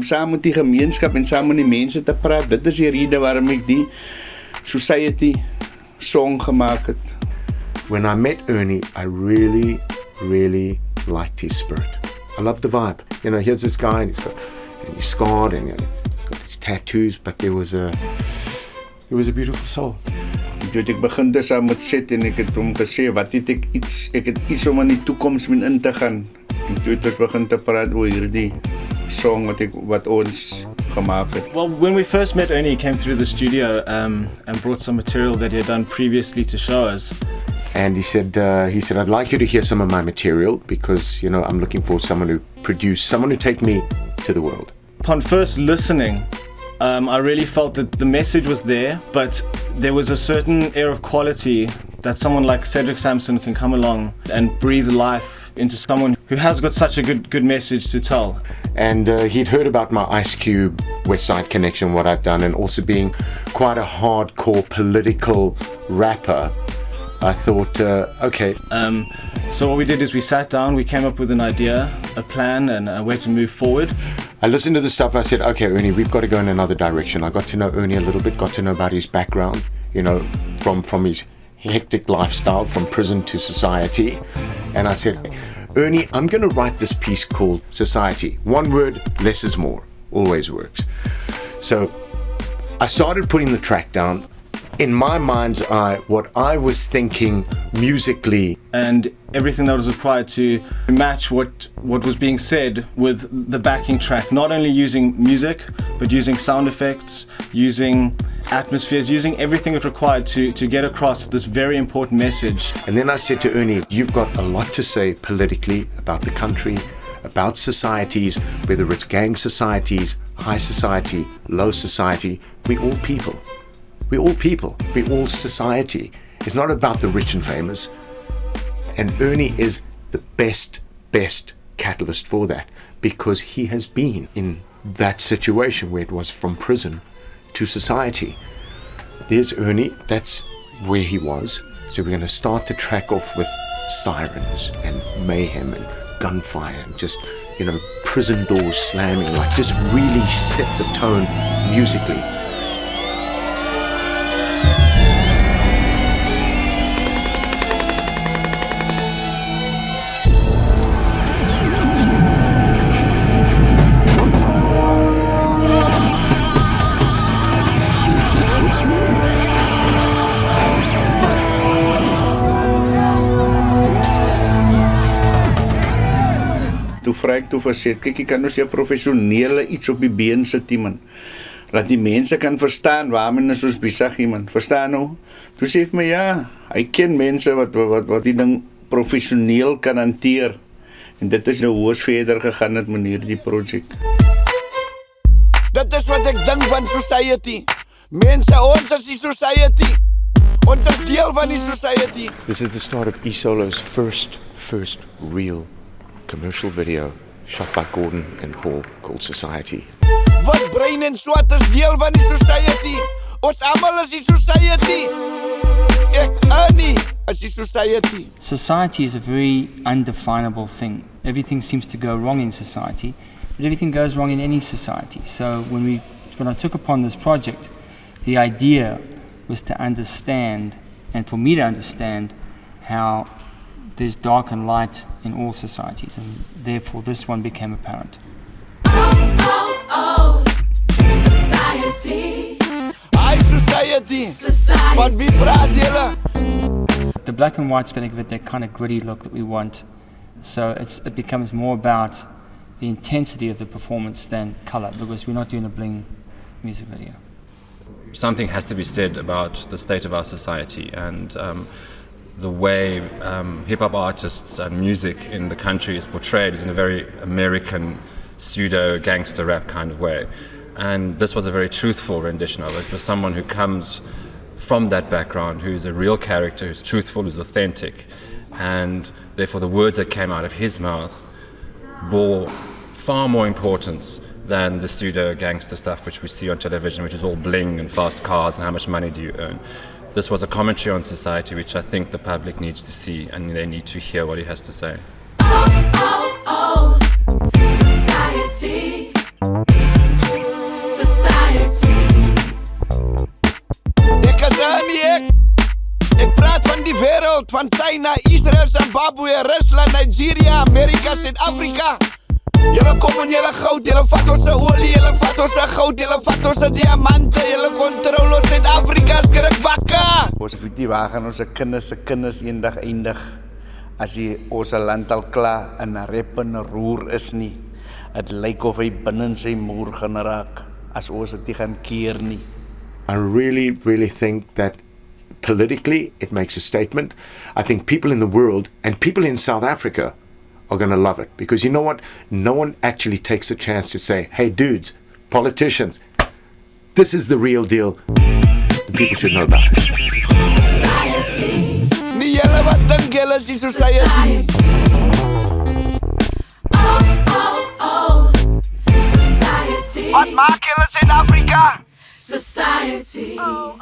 om saam met die gemeenskap en saam met die mense te praat. Dit is die rede waarom ek die Society song gemaak het. When I met Ernie, I really, really liked his spirit. I loved the vibe. You know, here's this guy, and he's scarred, and he's got his tattoos, but there was a beautiful soul. Toe ek begin dus aan met set en ek het hom gesê, ek het iets om in die toekoms mee in te gaan. En toe het ons begin te praat oor hierdie song wat ons gemaak het. Well, when we first met Ernie, he came through the studio and brought some material that he had done previously to show us. And he said, I'd like you to hear some of my material because, you know, I'm looking for someone to take me to the world. Upon first listening, I really felt that the message was there, but there was a certain air of quality that someone like Cedric Sampson can come along and breathe life into someone who has got such a good message to tell. And he'd heard about my Ice Cube West Side connection, what I've done, and also being quite a hardcore political rapper. I thought, okay. So what we did is we sat down, we came up with an idea, a plan, and a way to move forward. I listened to the stuff, I said, okay, Ernie, we've got to go in another direction. I got to know Ernie a little bit, got to know about his background, you know, from his hectic lifestyle, from prison to society. And I said, Ernie, I'm going to write this piece called Society. One word, less is more, always works. So I started putting the track down. In my mind's eye, what I was thinking musically. And everything that was required to match what was being said with the backing track, not only using music, but using sound effects, using atmospheres, using everything it required to get across this very important message. And then I said to Ernie, you've got a lot to say politically about the country, about societies, whether it's gang societies, high society, low society. We're all people. We're all people. We're all society. It's not about the rich and famous. And Ernie is the best catalyst for that because he has been in that situation where it was from prison to society. There's Ernie. That's where he was. So we're going to start the track off with sirens and mayhem and gunfire and just, you know, prison doors slamming, like just really set the tone musically. Toe vra ek toe verset, kyk, jy kan ons hier professionele iets op die been sit, man. Dat die mense kan verstaan waarmee is ons besig, man. Verstaan nou? Toe sê vir my, ja, hy ken mense wat die ding professioneel kan hanteer. En dit is nou hoors verder gegaan het met hierdie project. Dit is wat ek dink van society. Mense, ons is die society. Ons is deel van die society. This is the start of E-Solo's first real commercial video shot by Gordon and Paul called Society. Wat brein en swart is deel van die society. Ons almal is die society. Ek Ernie is die society. Society is a very undefinable thing. Everything seems to go wrong in society, but everything goes wrong in any society. So when I took upon this project, the idea was to understand, and for me to understand, how there's dark and light in all societies, and therefore this one became apparent. Society. Hi society. Van wie praat julle? The black and white's going to give it that kind of gritty look that we want. So it becomes more about the intensity of the performance than color, because we're not doing a bling music video. Something has to be said about the state of our society and the way hip-hop artists and music in the country is portrayed is in a very American pseudo-gangster rap kind of way. And this was a very truthful rendition of it, with someone who comes from that background, who's a real character, who's truthful, who's authentic. And therefore the words that came out of his mouth bore far more importance than the pseudo-gangster stuff which we see on television, which is all bling and fast cars and how much money do you earn. This was a commentary on society which I think the public needs to see, and they need to hear what he has to say. Society. China, Israel, Zimbabwe, Rusland, Nigeria, Amerika, Suid-Afrika. Julle kom en julle goud, julle vat ons se olie, julle vat ons se goud, julle vat ons se diamante, julle kontrol ons Suid-Afrika, skrik wakker. Ons weet nie waar gaan ons kinders eendag eindig as ons land al klaar in 'n rep en 'n roer is nie. Het lyk of hy binne sy moer gaan raak as ons dit nie gaan keer nie. I really, really think that politically it makes a statement. I think people in the world and people in South Africa are going to love it, because you know what? No one actually takes a chance to say, hey dudes, politicians, this is the real deal. The people should know about it. Society. Nie julle wat dink julle is die society. Oh, society. Wat maak julle Suid-Afrika? Society. Oh.